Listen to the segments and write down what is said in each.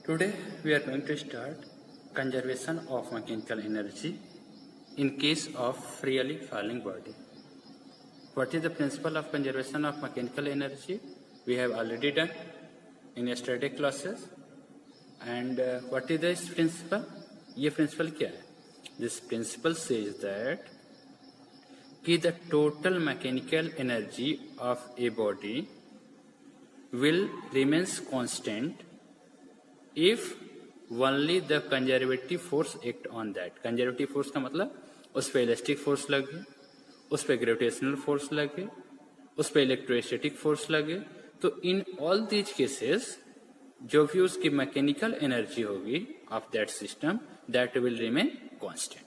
Today we are going to start conservation of mechanical energy in case of freely falling body. What is the principle of conservation of mechanical energy? We have already done in yesterday classes. And what is this principle? ये principle क्या है? This principle says that कि the total mechanical energy of a body will remains constant if only the conservative force act on that. Conservative force का मतलब उस पर electric force लगे, उस पर ग्रेविटेशनल फोर्स लगे, उस पर इलेक्ट्रोस्टैटिक फोर्स लगे, तो इन ऑल दीज केसेस जो भी उसकी मैकेनिकल एनर्जी होगी of that system that will remain constant.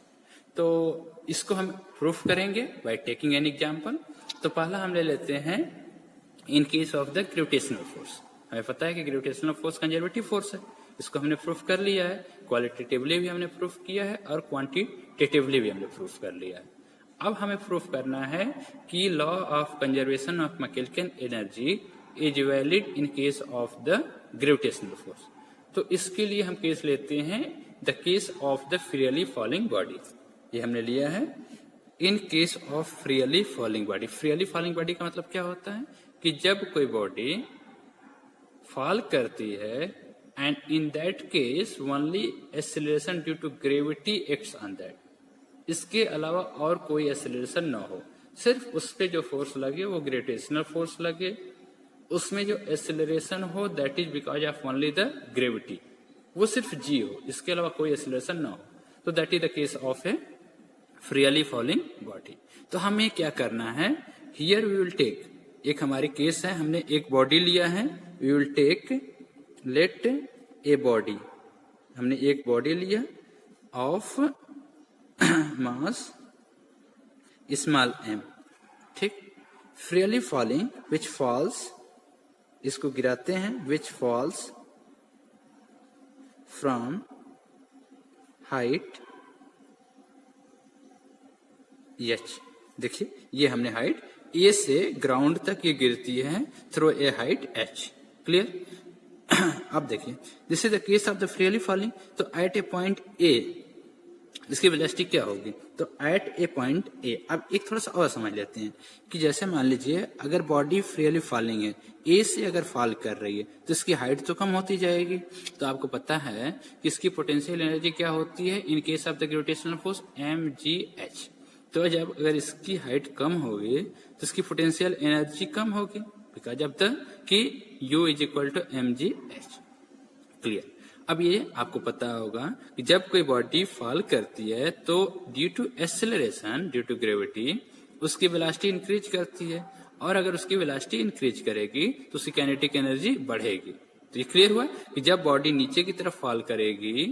तो इसको हम प्रूफ करेंगे बाय टेकिंग एन एग्जांपल. तो पहला हम ले लेते हैं in case of the gravitational force. हमें पता है कि ग्रेविटेशनल फोर्स कंजर्वेटिव फोर्स है, इसको हमने प्रूफ कर लिया है. क्वालिटेटिवली भी हमने प्रूफ किया है और क्वांटिटेटिवली भी हमने प्रूफ कर लिया है. अब हमें प्रूफ करना है कि law of conservation of mechanical energy is valid in case of the gravitational force. तो इसके लिए हम केस लेते हैं the case of the freely falling body. ये हमने लिया है in case of freely falling body. Freely falling body का मतलब क्या होता है कि जब कोई बॉडी फॉल करती है and in that case only acceleration due to gravity acts on that. इसके अलावा और कोई एक्सेलरेशन ना हो, सिर्फ उस पे जो फोर्स लगे वो ग्रेविटेशनल फोर्स लगे. उसमें जो एक्सेलरेशन हो that is because of only the gravity, वो सिर्फ जी हो, इसके अलावा कोई एक्सेलरेशन ना हो. तो that is the case of A freely falling body. तो हमें क्या करना है, हियर वी विल टेक, एक हमारी केस है, हमने एक बॉडी लिया है. We will take let a body, हमने एक बॉडी लिया ऑफ मास स्मॉल एम. ठीक. फ्रीली फॉलिंग विच फॉल्स, इसको गिराते हैं, which falls from height h. देखिए ये हमने हाइट ए से ग्राउंड तक ये गिरती है through a height H. Clear. अब देखिए this is the case of the freely falling. तो एट ए पॉइंट ए इसकी वेलोसिटी क्या होगी, तो एट ए पॉइंट ए. अब एक थोड़ा सा और समझ लेते हैं कि जैसे मान लीजिए अगर बॉडी फ्रीली फॉलिंग है, ए से अगर फॉल कर रही है तो इसकी हाइट तो कम होती जाएगी. तो आपको पता है कि इसकी पोटेंशियल एनर्जी क्या होती है in case of the gravitational force mgh. तो जब अगर इसकी हाइट कम होगी तो इसकी पोटेंशियल एनर्जी कम होगी बिकॉज ऑफ द कि u is equal to mgh. Clear. अब ये आपको पता होगा कि जब कोई बॉडी फॉल करती है तो due to acceleration due to gravity उसकी वेलोसिटी इंक्रीज करती है, और अगर उसकी वेलोसिटी इंक्रीज करेगी तो उसकी काइनेटिक एनर्जी बढ़ेगी. तो ये क्लियर हुआ कि जब बॉडी नीचे की तरफ फॉल करेगी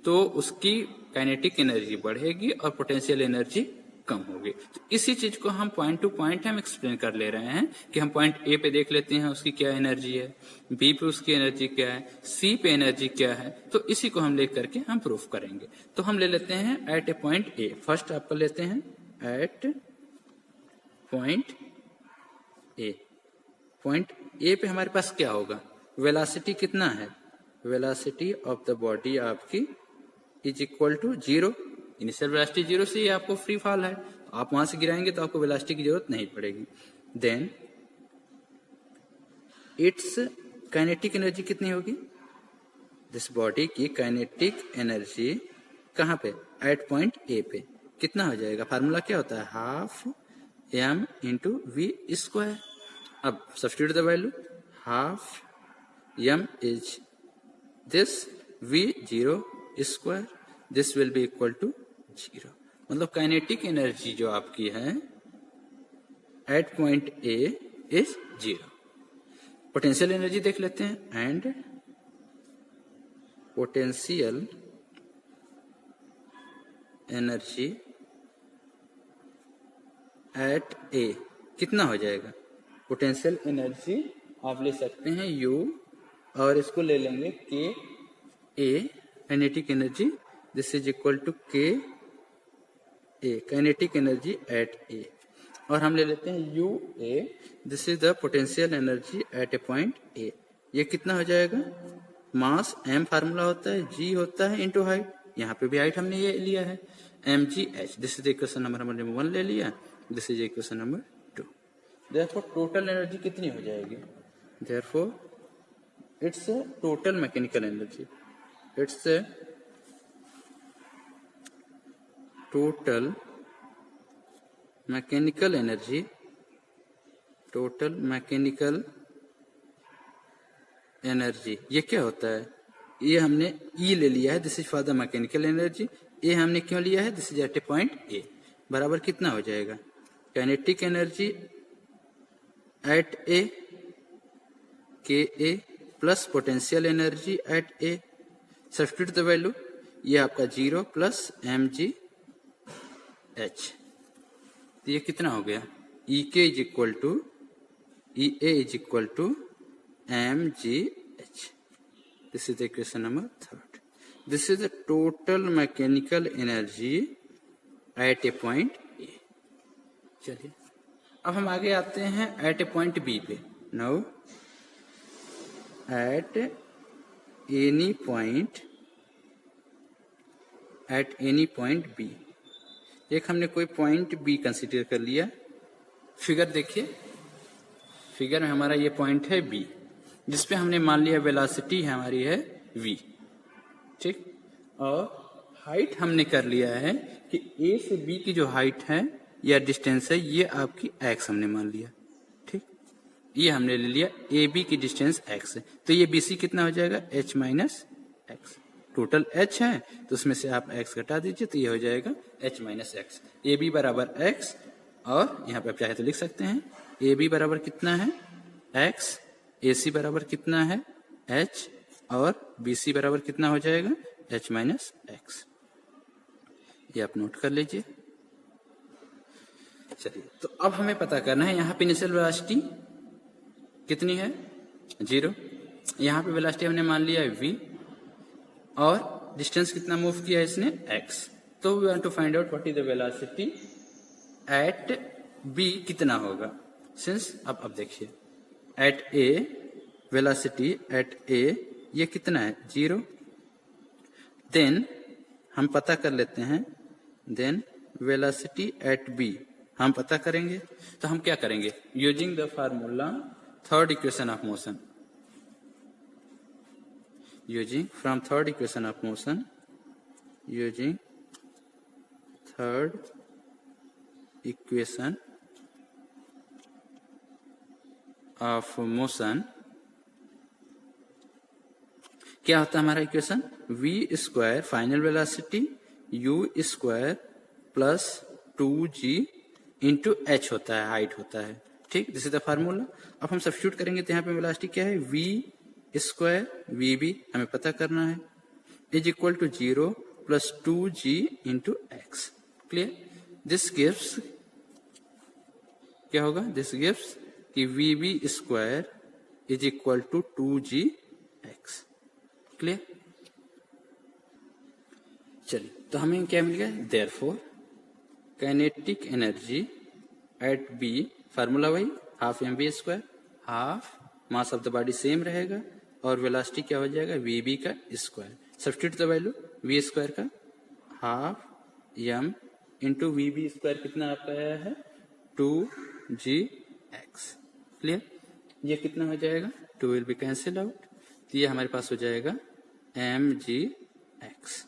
तो उसकी काइनेटिक एनर्जी बढ़ेगी और पोटेंशियल एनर्जी कम होगी. तो इसी चीज को हम पॉइंट टू पॉइंट हम एक्सप्लेन कर ले रहे हैं कि हम पॉइंट ए पे देख लेते हैं उसकी क्या एनर्जी है, बी पे उसकी एनर्जी क्या है, सी पे एनर्जी क्या है. तो इसी को हम लेकर के हम प्रूफ करेंगे. तो हम ले लेते हैं at A point A. First आपको लेते हैं at point A. Point A पे हमारे पास क्या होगा, वेलोसिटी कितना है, वेलोसिटी ऑफ द बॉडी आपकी is equal to 0. Initial velocity 0 से आपको फ्री फॉल है, आप वहां से गिराएंगे तो आपको वेलोसिटी की जरूरत नहीं पड़ेगी. देन इट्स काइनेटिक एनर्जी कितनी होगी, दिस बॉडी की काइनेटिक एनर्जी कहां पे, एट पॉइंट ए पे कितना हो जाएगा. फार्मूला क्या होता है, half m into v square. अब substitute the value, half m is this, v 0 square, this will be equal to 0. मतलब काइनेटिक एनर्जी जो आपकी है at point A is 0. Potential energy देख लेते हैं, and potential energy at A कितना हो जाएगा, पोटेंशियल एनर्जी आप ले सकते हैं U और इसको ले लेंगे K A. Kinetic energy this is equal to K A, kinetic energy at A. और हम ले लेते हैं U A, this is the potential energy at A point A. ये कितना हो जाएगा, मास m फार्मूला होता है, g होता है इनटू हाइट, यहाँ पे भी हाइट हमने ये लिया है mgh। This is equation number 1 ले लिया, this is equation number 2। Therefore total energy कितनी हो जाएगी? Therefore it's total mechanical energy, it's total mechanical energy, total mechanical energy ये क्या होता है? ये हमने E ले लिया है, this is for the mechanical energy. A हमने क्यों लिया है? This is at A point A, बराबर कितना हो जाएगा? Kinetic energy at A K A plus potential energy at A, substitute the value, ये आपका 0 प्लस mgh, तो ये कितना हो गया? EK is equal to EA is equal to mgh। This is equation number 3। This is the total mechanical energy at A point A. चलिए अब हम आगे आते हैं एट ए पॉइंट बी पे। Now at any point B, एक हमने कोई पॉइंट बी कंसीडर कर लिया। फिगर देखिए, फिगर में हमारा ये पॉइंट है बी, जिसपे हमने मान लिया वेलोसिटी हमारी है v, ठीक, और हाइट हमने कर लिया है कि a से b की जो हाइट है या डिस्टेंस है ये आपकी x हमने मान लिया, ठीक, ये हमने ले लिया ए बी की डिस्टेंस x है, तो ये BC कितना हो जाएगा? h minus x. Total h है तो उसमें से आप x घटा दीजिए तो ये हो जाएगा h minus x. A b बराबर x, और यहाँ पे आप चाहे तो लिख सकते हैं ए बी बराबर कितना है? x, ए सी बराबर कितना है? h, और बी सी बराबर कितना हो जाएगा? h minus x. ये आप नोट कर लीजिए। चलिए तो अब हमें पता करना है यहाँ पे इनिशियल वेलोसिटी कितनी है? 0। यहाँ पे वेलोसिटी हमने मान लिया है v, और डिस्टेंस कितना मूव किया है इसने? x। तो we want to find out what is the velocity at b कितना होगा। सिंस अब देखिए at a velocity at a ये कितना है? 0। देन हम पता कर लेते हैं, देन वेलोसिटी एट b हम पता करेंगे। तो हम क्या करेंगे? Using the formula third equation of motion, using from third equation of motion, using third equation of motion, क्या होता है हमारा equation? v square final velocity u square plus 2g into h होता है, हाइट होता है, ठीक, दिस इज द फार्मूला। अब हम सब्स्टिट्यूट करेंगे तो यहाँ पे वेलोसिटी क्या है? v स्क्वायर वी बी हमें पता करना है, is equal to 0 plus 2g into x. Clear? This gives क्या होगा? दिस गिव्स कि v B square is equal to 2g x. Clear? चलिए तो हमें क्या मिल गया? Therefore kinetic energy at B, formula वही half m B square, half mass of the body same रहेगा, और वेलोसिटी क्या हो जाएगा? वी बी का square. Substitute the value, v square का half m into we B square कितना आपका आया है? 2g x. क्लियर? ये कितना हो जाएगा? 2 विल बी कैंसिल आउट, तो ये हमारे पास हो जाएगा mg एक्स।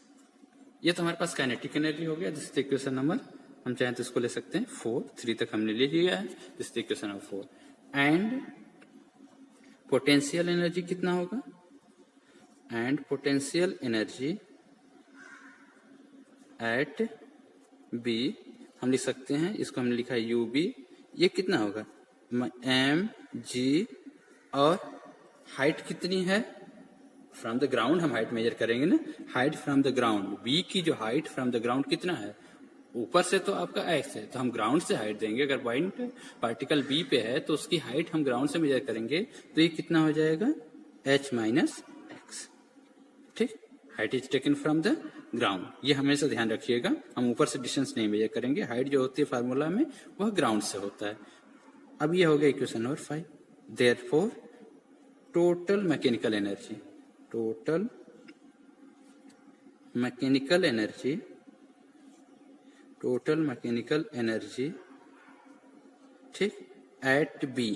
ये तो हमारे पास काइनेटिक एनर्जी हो गया। दिस इक्वेशन नंबर, हम चाहें तो इसको ले सकते हैं 4, 3 तक हमने ले लिया है। This equation number 4। And potential energy कितना होगा? And potential energy at b हम लिख सकते हैं, इसको हमने लिखा है यू बी, ये कितना होगा? एम जी, और हाइट कितनी है? फ्रॉम द ग्राउंड हम हाइट मेजर करेंगे ना, height from the ground, b की जो हाइट फ्रॉम द ग्राउंड कितना है? ऊपर से तो आपका एक्स है, तो हम ग्राउंड से हाइट देंगे। अगर पॉइंट पार्टिकल बी पे है तो उसकी हाइट हम ग्राउंड से मेजर करेंगे, तो ये कितना हो जाएगा? h minus x. ठीक, height is taken from the ground, ये हमेशा ध्यान रखिएगा। हम ऊपर से डिस्टेंस नहीं मेजर करेंगे, हाइट जो होती है फार्मूला में वह ग्राउंड से होता है। अब ये हो गया equation number 5। Therefore total mechanical energy total mechanical energy, ठीक, एट बी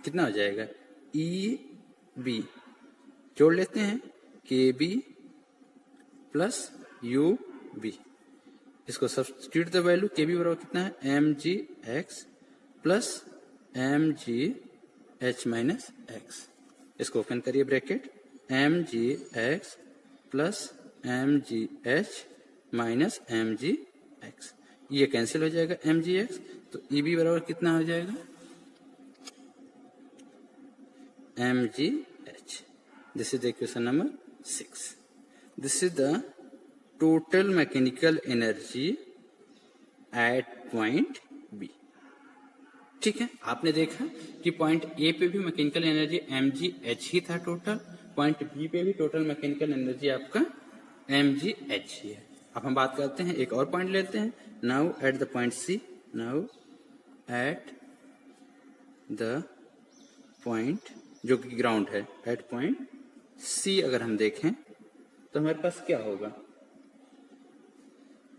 कितना हो जाएगा, ई बी, जोड़ लेते हैं, k b plus u b, इसको substitute the value, k b बराबर कितना है, m g x plus m g h minus x, इसको ओपन करिए bracket, m g x plus m g h minus m g x, ये cancel हो जाएगा m g x, तो E B बराबर कितना हो जाएगा, m g h. This is the equation number 6. This is the total mechanical energy at point B. ठीक है, आपने देखा कि पॉइंट ए पे भी मैकेनिकल एनर्जी mgh ही था टोटल, पॉइंट बी पे भी टोटल मैकेनिकल एनर्जी आपका mgh ही है. अब हम बात करते हैं, एक और पॉइंट लेते हैं. Now at the point c, now at the point जो कि ग्राउंड है, एट पॉइंट सी अगर हम देखें तो हमारे पास क्या होगा,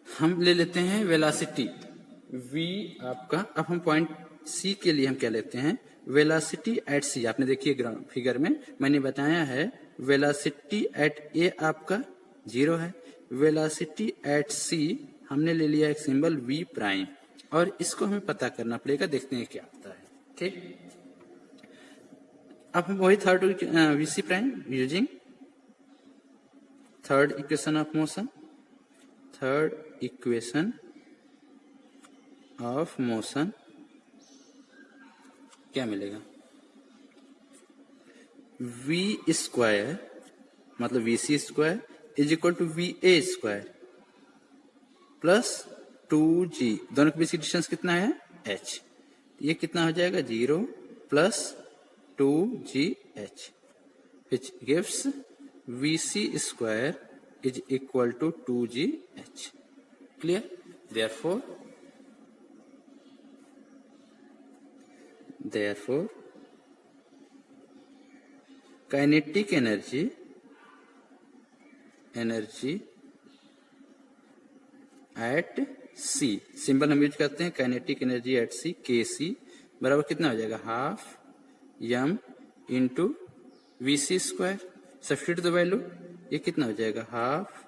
हम ले लेते हैं वेलोसिटी v आपका. अब हम पॉइंट सी के लिए हम क्या लेते हैं, वेलोसिटी एट सी. आपने देखिए फिगर में मैंने बताया है वेलोसिटी एट ए आपका 0 है, वेलोसिटी एट सी हमने ले लिया एक सिंबल v प्राइम, और इसको हमें पता करना पड़ेगा, देखते हैं क्या आता है. ठीक, अब हम वही third VC prime using third equation of motion, third equation of motion क्या मिलेगा, v स्क्वायर मतलब VC square is equal to V A square plus 2g, दोनों के बीच की डिस्टेंस कितना है, h, ये कितना हो जाएगा 0 plus 2gh, which gives vc square is equal to 2gh. Clear? Therefore kinetic energy at c, symbol हम यूज करते हैं काइनेटिक एनर्जी एट सी, के सी बराबर कितना हो जाएगा, half m into v c square, substitute the value, ये कितना हो जाएगा, half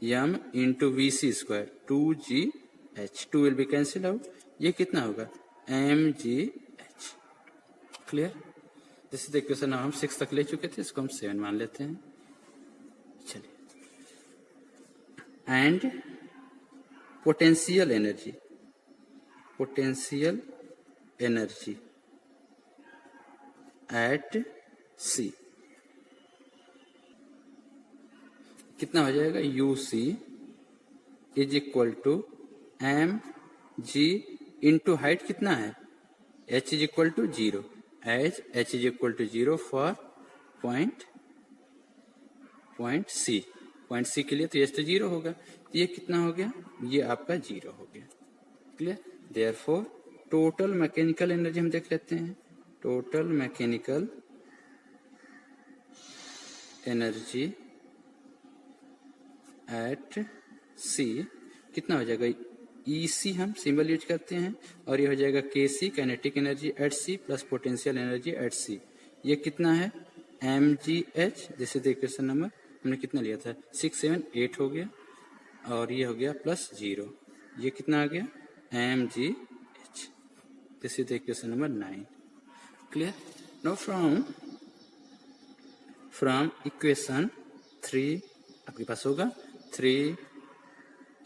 m into v c square 2gh, 2 will be cancel out, ये कितना होगा mgh. Clear? This is the equation. हम 6 तक ले चुके थे, इसको हम 7 मान लेते हैं. चलिए, and potential energy at c कितना हो जाएगा, u c is equal to m g into height कितना है, h is equal to 0, as h is equal to 0 for point c. Point c के लिए तो h तो 0 होगा, तो ये कितना हो गया, ये आपका 0 हो गया. Clear? Therefore total mechanical energy हम देख लेते हैं, total mechanical energy at c कितना हो जाएगा, ई सी हम सिंबल यूज करते हैं, और ये हो जाएगा K C kinetic energy at C plus potential energy at C. ये कितना है, एम जी एच, जैसे इक्वेशन नंबर हमने कितना लिया था 6, 7, 8 हो गया, और ये हो गया प्लस 0, ये कितना आ गया m g h. This is equation number 9. Clear? Now from equation 3 आपके पास होगा 3,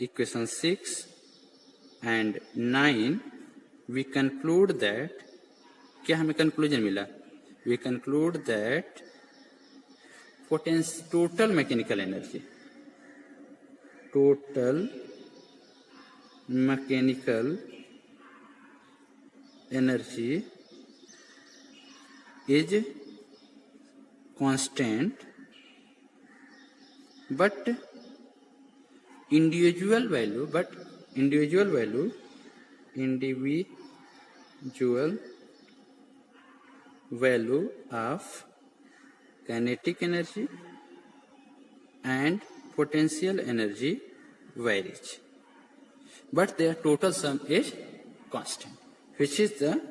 equation 6 and 9 we conclude that, क्या हमें conclusion मिला, we conclude that total mechanical energy is constant, but individual value of kinetic energy and potential energy varies, but their total sum is constant, which is the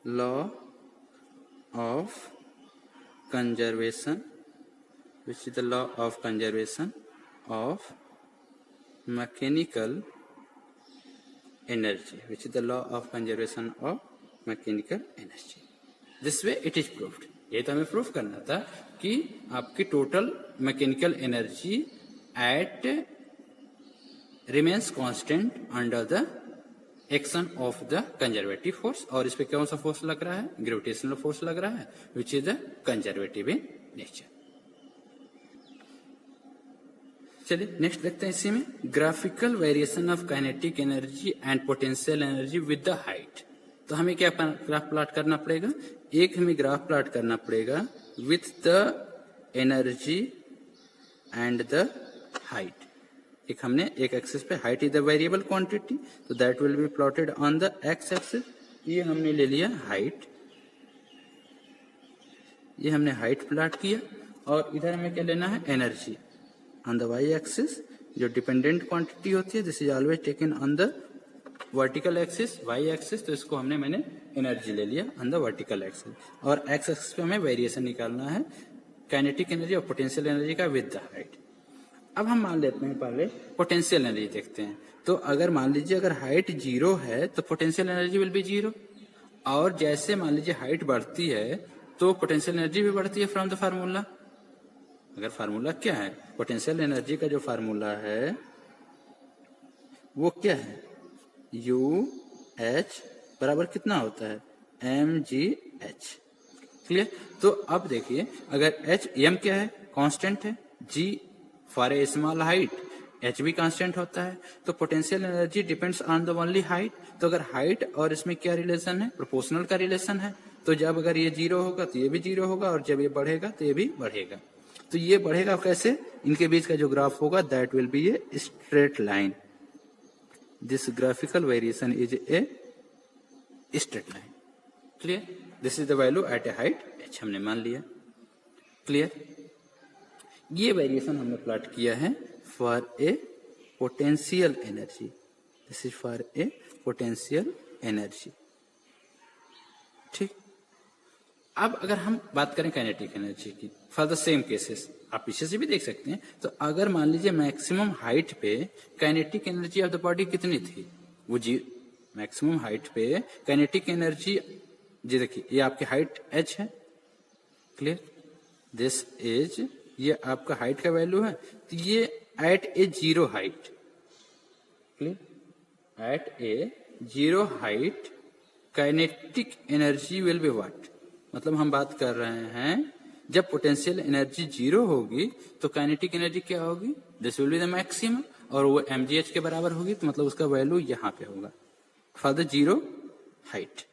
law of conservation, of mechanical energy, This way it is proved. ये तो हमें proof करना था कि आपकी total mechanical energy eight remains constant under the action of the conservative force, और इस पे कौन सा फोर्स लग रहा है? ग्रेविटेशनल फोर्स लग रहा है, which is the conservative in nature. चलिए नेक्स्ट देखते हैं इसी में graphical variation of kinetic energy and potential energy with the height. तो हमें क्या ग्राफ प्लॉट करना पड़ेगा? एक हमें ग्राफ प्लॉट करना पड़ेगा with the energy and the height. एक एक्सिस पे height is the variable quantity, तो that will be plotted on the x axis. ये हमने ले लिया हाइट, ये हमने हाइट प्लॉट किया, और इधर हमें क्या लेना है? Energy on the y axis. जो डिपेंडेंट क्वांटिटी होती है this is always taken on the vertical axis, y axis, तो इसको मैंने एनर्जी ले लिया ऑन द वर्टिकल एक्सिस, और एक्स एक्सिस पे हमें वेरिएशन निकालना है काइनेटिक एनर्जी और पोटेंशियल एनर्जी का विद द हाइट. अब हम मान लेते हैं पहले पोटेंशियल एनर्जी देखते हैं. तो अगर मान लीजिए अगर हाइट 0 है तो पोटेंशियल एनर्जी विल बी 0, और जैसे मान लीजिए हाइट बढ़ती है तो पोटेंशियल एनर्जी भी बढ़ती है फ्रॉम द फार्मूला. अगर फार्मूला क्या है? पोटेंशियल एनर्जी का जो फार्मूला है वो क्या है? यू एच बराबर कितना होता है? mgh. क्लियर? तो अब देखिए अगर h m क्या है? कांस्टेंट है. g for a small height, h भी कांस्टेंट होता है. तो potential energy depends on the only height. तो अगर हाइट और इसमें क्या रिलेशन है? प्रोपोर्शनल का रिलेशन है. तो जब अगर ये 0 होगा तो ये भी 0 होगा, और जब ये बढ़ेगा तो ये भी बढ़ेगा. तो ये बढ़ेगा कैसे? इनके बीच का जो ग्राफ होगा that will be a straight line. This graphical variation is a straight line. Clear? This is the value at a height h हमने मान लिया. क्लियर? ये वेरिएशन हमने प्लॉट किया है for a potential energy. This is for a potential energy. ठीक. अब अगर हम बात करें काइनेटिक एनर्जी की फॉर द सेम केसेस, आप पीछे से भी देख सकते हैं. तो अगर मान लीजिए मैक्सिमम हाइट पे kinetic energy of the body कितनी थी? वो मैक्सिमम हाइट पे काइनेटिक एनर्जी, जी देखिए ये आपकी हाइट h है. क्लियर? दिस इज, ये आपका हाइट का वैल्यू है. तो ये at a 0 height. Clear? At a 0 height kinetic energy will be what? मतलब हम बात कर रहे हैं जब पोटेंशियल एनर्जी 0 होगी तो काइनेटिक एनर्जी क्या होगी? This will be the maximum, और वो mgh के बराबर होगी. तो मतलब उसका वैल्यू यहाँ पे होगा फॉर द 0 हाइट.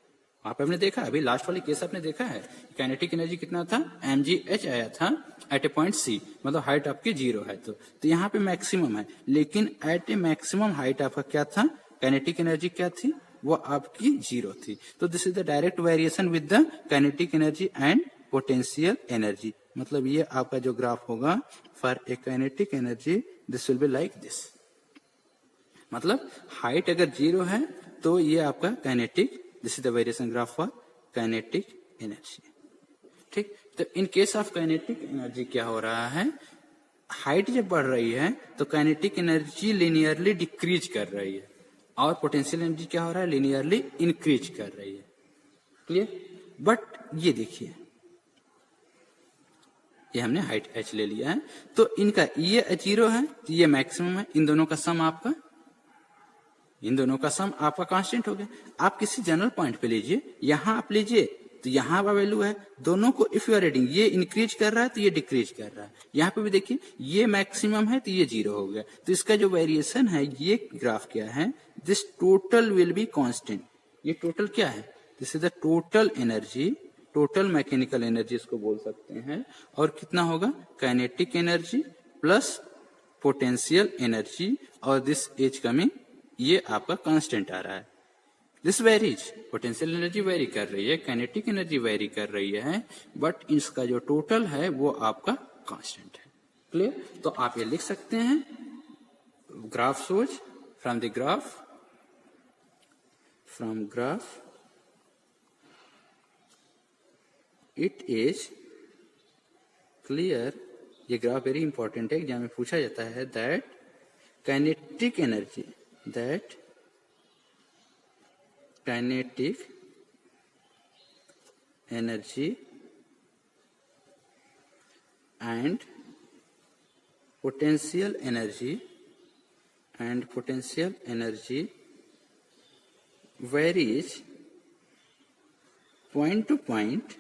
वहां पे हमने देखा, अभी लास्ट वाली केस आपने देखा है काइनेटिक एनर्जी कितना था? mgh आया था एट ए पॉइंट c, मतलब हाइट आपकी 0 है. तो यहाँ पे मैक्सिमम है, लेकिन एट ए मैक्सिमम हाइट आपका क्या था? काइनेटिक एनर्जी क्या थी? वो आपकी 0 थी. तो this is the direct variation with the kinetic energy and potential energy. मतलब ये आपका जो ग्राफ होगा for a kinetic energy this will be like this. मतलब हाइट अगर 0 है तो ये आपका kinetic, this is the variation graph for kinetic energy. ठीक. तो in case of kinetic energy क्या हो रहा है? हाइट जब बढ़ रही है तो काइनेटिक एनर्जी लिनियरली डिक्रीज कर रही है, और पोटेंशियल एनर्जी क्या हो रहा है? लिनियरली इंक्रीज कर रही है. क्लियर? बट ये देखिए ये हमने हाइट h ले लिया है, तो इनका ये 0 है तो ये मैक्सिमम है. इन दोनों का सम आपका कांस्टेंट हो गया. आप किसी जनरल पॉइंट पे लीजिए, यहां आप लीजिए तो यहाँ का वैल्यू है. दोनों को इफ यू आर रीडिंग, ये इंक्रीज कर रहा है तो ये डिक्रीज कर रहा है. यहाँ पे भी देखिए ये मैक्सिमम है तो ये 0 हो गया. तो इसका जो वेरिएशन है ये ग्राफ क्या है? This total will be constant. ये टोटल क्या है? This is the total energy, total mechanical energy इसको बोल सकते हैं. और कितना होगा? Kinetic energy plus potential energy, और दिस इज कमिंग ये आपका कांस्टेंट आ रहा है. This varies, potential energy very कर रही है, काइनेटिक एनर्जी वेरी कर रही है, बट इसका जो टोटल है वो आपका कांस्टेंट है. क्लियर? तो आप ये लिख सकते हैं, ग्राफ सोच from the graph it is clear. ये ग्राफ वेरी इंपॉर्टेंट है, एग्जाम में पूछा जाता है. That kinetic energy and potential energy varies point to point.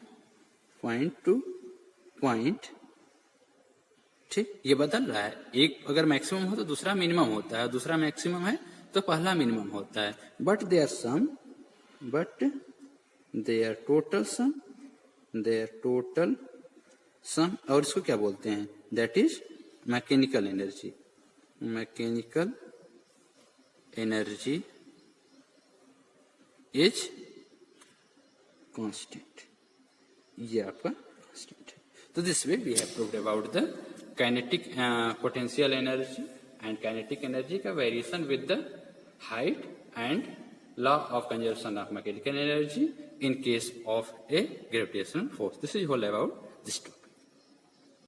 ठीक, ये बदल रहा है. एक अगर मैक्सिमम हो तो दूसरा मिनिमम होता है, दूसरा मैक्सिमम है तो पहला मिनिमम होता है. बट देयर टोटल सम, और इसको क्या बोलते हैं? That is mechanical energy is constant. ये आपका कांस्टेंट है. तो this way we have proved about the kinetic potential energy and kinetic energy का variation with the height and law of conservation of mechanical energy in case of a gravitational force. This is all about this topic.